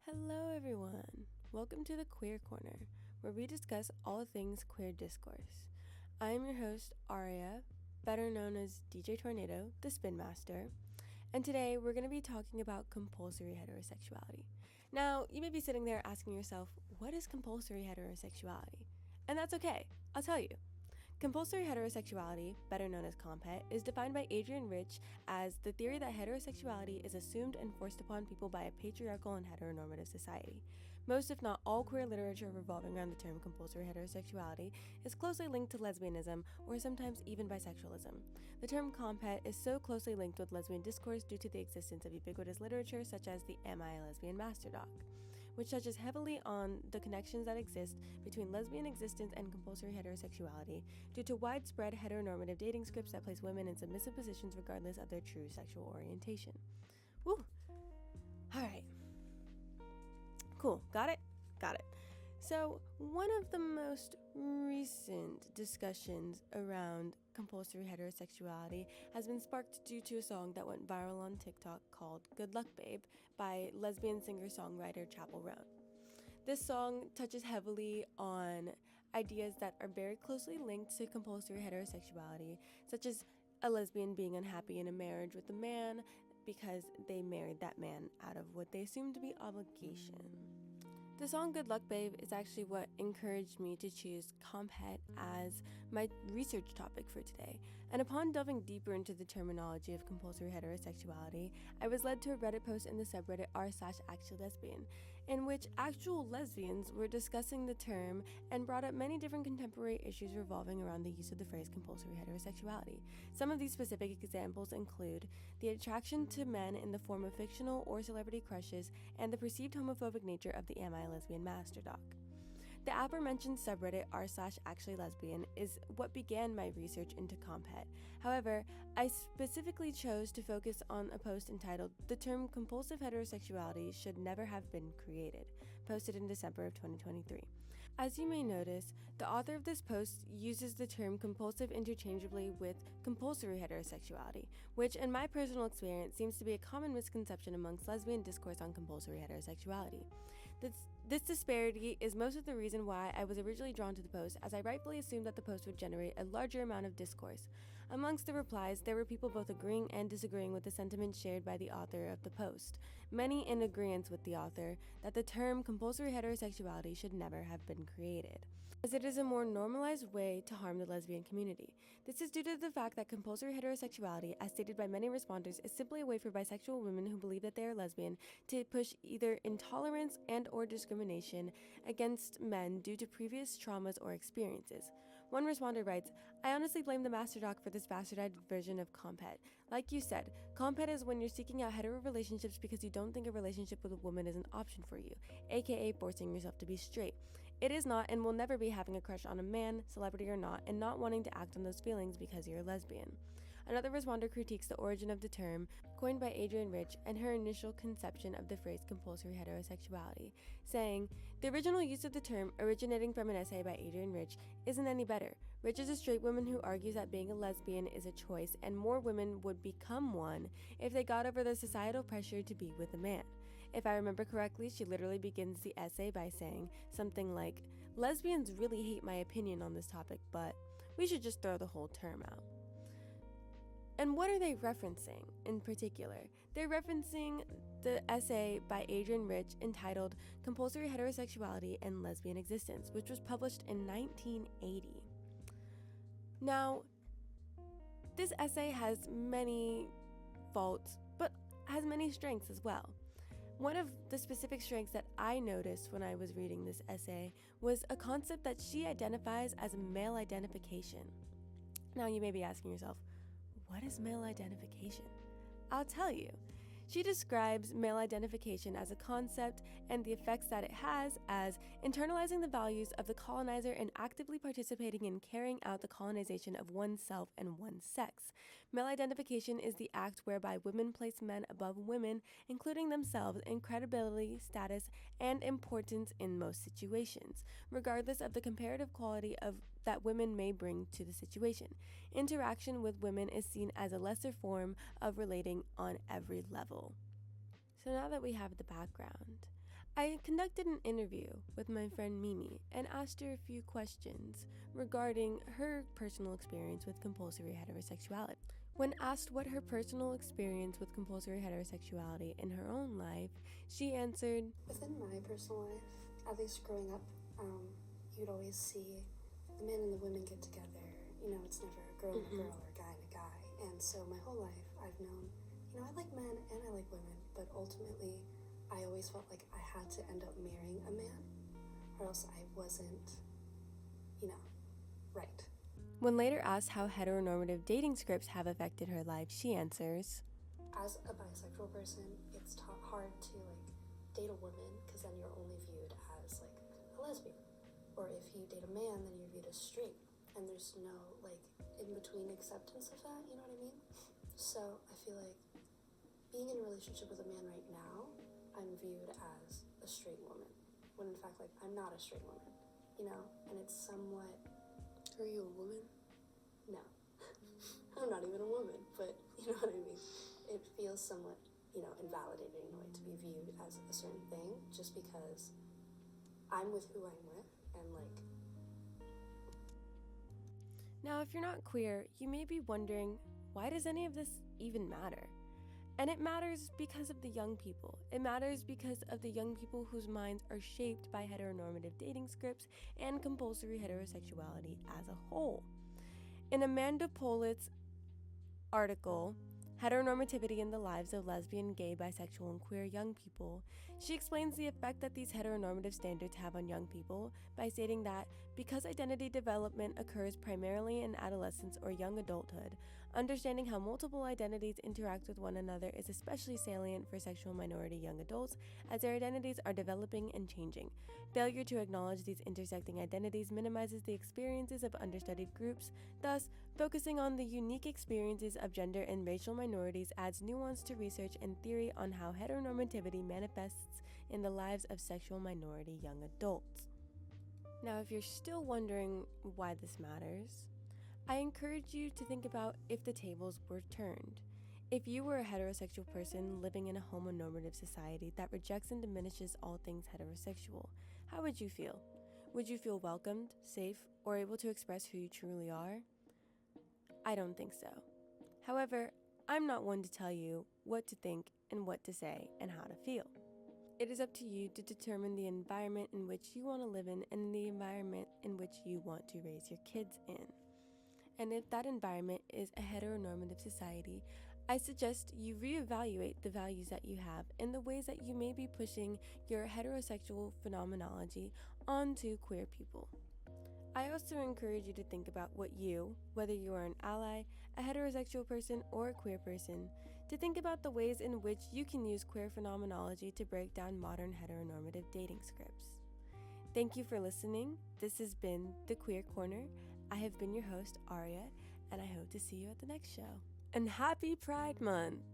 Hello everyone! Welcome to the Queer Corner, where we discuss all things queer discourse. I am your host, Aria, better known as DJ Tornado, the Spin Master, and today we're going to be talking about compulsory heterosexuality. Now, you may be sitting there asking yourself, what is compulsory heterosexuality? And that's okay, I'll tell you. Compulsory heterosexuality, better known as COMPHET, is defined by Adrienne Rich as the theory that heterosexuality is assumed and forced upon people by a patriarchal and heteronormative society. Most, if not all, queer literature revolving around the term compulsory heterosexuality is closely linked to lesbianism or sometimes even bisexualism. The term COMPHET is so closely linked with lesbian discourse due to the existence of ubiquitous literature such as the Am I a Lesbian Master Doc, which touches heavily on the connections that exist between lesbian existence and compulsory heterosexuality due to widespread heteronormative dating scripts that place women in submissive positions regardless of their true sexual orientation. Woo! Alright. Cool. Got it? Got it. So, one of the most recent discussions around compulsory heterosexuality has been sparked due to a song that went viral on TikTok called Good Luck Babe by lesbian singer-songwriter Chapel Roan. This song touches heavily on ideas that are very closely linked to compulsory heterosexuality, such as a lesbian being unhappy in a marriage with a man because they married that man out of what they assumed to be obligation. The song Good Luck Babe is actually what encouraged me to choose COMPHET as my research topic for today, and upon delving deeper into the terminology of compulsory heterosexuality, I was led to a Reddit post in the subreddit r/actuallesbian, in which actual lesbians were discussing the term and brought up many different contemporary issues revolving around the use of the phrase compulsory heterosexuality. Some of these specific examples include the attraction to men in the form of fictional or celebrity crushes and the perceived homophobic nature of the Am I a Lesbian Master Doc. The aforementioned subreddit r/actuallesbian is what began my research into COMPHET. However, I specifically chose to focus on a post entitled "The term compulsive heterosexuality should never have been created," posted in December of 2023. As you may notice, the author of this post uses the term compulsive interchangeably with compulsory heterosexuality, which in my personal experience seems to be a common misconception amongst lesbian discourse on compulsory heterosexuality. This disparity is most of the reason why I was originally drawn to the post, as I rightfully assumed that the post would generate a larger amount of discourse. Amongst the replies, there were people both agreeing and disagreeing with the sentiment shared by the author of the post, many in agreement with the author that the term compulsory heterosexuality should never have been created, as it is a more normalized way to harm the lesbian community. This is due to the fact that compulsory heterosexuality, as stated by many responders, is simply a way for bisexual women who believe that they are lesbian to push either intolerance and or discrimination against men due to previous traumas or experiences. One responder writes, "I honestly blame the Master Doc for this bastardized version of COMPHET. Like you said, COMPHET is when you're seeking out hetero relationships because you don't think a relationship with a woman is an option for you, aka forcing yourself to be straight. It is not and will never be having a crush on a man, celebrity or not, and not wanting to act on those feelings because you're a lesbian." Another responder critiques the origin of the term, coined by Adrienne Rich, and her initial conception of the phrase compulsory heterosexuality, saying, "The original use of the term, originating from an essay by Adrienne Rich, isn't any better. Rich is a straight woman who argues that being a lesbian is a choice and more women would become one if they got over the societal pressure to be with a man. If I remember correctly, she literally begins the essay by saying something like, 'Lesbians really hate my opinion on this topic, but we should just throw the whole term out.'" And what are they referencing in particular? They're referencing the essay by Adrienne Rich entitled Compulsory Heterosexuality and Lesbian Existence, which was published in 1980. Now, this essay has many faults, but has many strengths as well. One of the specific strengths that I noticed when I was reading this essay was a concept that she identifies as male identification. Now, you may be asking yourself, what is male identification? I'll tell you. She describes male identification as a concept and the effects that it has as internalizing the values of the colonizer and actively participating in carrying out the colonization of oneself and one's sex. Male identification is the act whereby women place men above women, including themselves, in credibility, status, and importance in most situations, regardless of the comparative quality of that women may bring to the situation. Interaction with women is seen as a lesser form of relating on every level. So now that we have the background, I conducted an interview with my friend Mimi and asked her a few questions regarding her personal experience with compulsory heterosexuality. When asked what her personal experience with compulsory heterosexuality in her own life, she answered, "Within my personal life, at least growing up, you'd always see the men and the women get together. It's never a girl and a girl or a guy and a guy. And so my whole life I've known, I like men and I like women, but ultimately I always felt like I had to end up marrying a man or else I wasn't, right." When later asked how heteronormative dating scripts have affected her life, she answers, "As a bisexual person, it's hard to date a woman because then you're only viewed as a lesbian. Or if you date a man, then you're viewed as straight. And there's no in-between acceptance of that, you know what I mean? So I feel like being in a relationship with a man right now, I'm viewed as a straight woman. When in fact, I'm not a straight woman, And it's somewhat... Are you a woman? No. I'm not even a woman, but you know what I mean? It feels somewhat, invalidating in a way to be viewed as a certain thing just because I'm with who I'm with and Now, if you're not queer, you may be wondering, why does any of this even matter? And it matters because of the young people. It matters because of the young people whose minds are shaped by heteronormative dating scripts and compulsory heterosexuality as a whole. In Amanda Pollitt's article, Heteronormativity in the Lives of Lesbian, Gay, Bisexual, and Queer Young People, she explains the effect that these heteronormative standards have on young people by stating that because identity development occurs primarily in adolescence or young adulthood, understanding how multiple identities interact with one another is especially salient for sexual minority young adults as their identities are developing and changing. Failure to acknowledge these intersecting identities minimizes the experiences of understudied groups. Thus, focusing on the unique experiences of gender and racial minorities adds nuance to research and theory on how heteronormativity manifests in the lives of sexual minority young adults. Now, if you're still wondering why this matters, I encourage you to think about if the tables were turned. If you were a heterosexual person living in a homonormative society that rejects and diminishes all things heterosexual, how would you feel? Would you feel welcomed, safe, or able to express who you truly are? I don't think so. However, I'm not one to tell you what to think and what to say and how to feel. It is up to you to determine the environment in which you want to live in and the environment in which you want to raise your kids in. And if that environment is a heteronormative society, I suggest you reevaluate the values that you have and the ways that you may be pushing your heterosexual phenomenology onto queer people. I also encourage you to think about what you, whether you are an ally, a heterosexual person, or a queer person, to think about the ways in which you can use queer phenomenology to break down modern heteronormative dating scripts. Thank you for listening. This has been The Queer Corner. I have been your host, Aria, and I hope to see you at the next show. And happy Pride Month!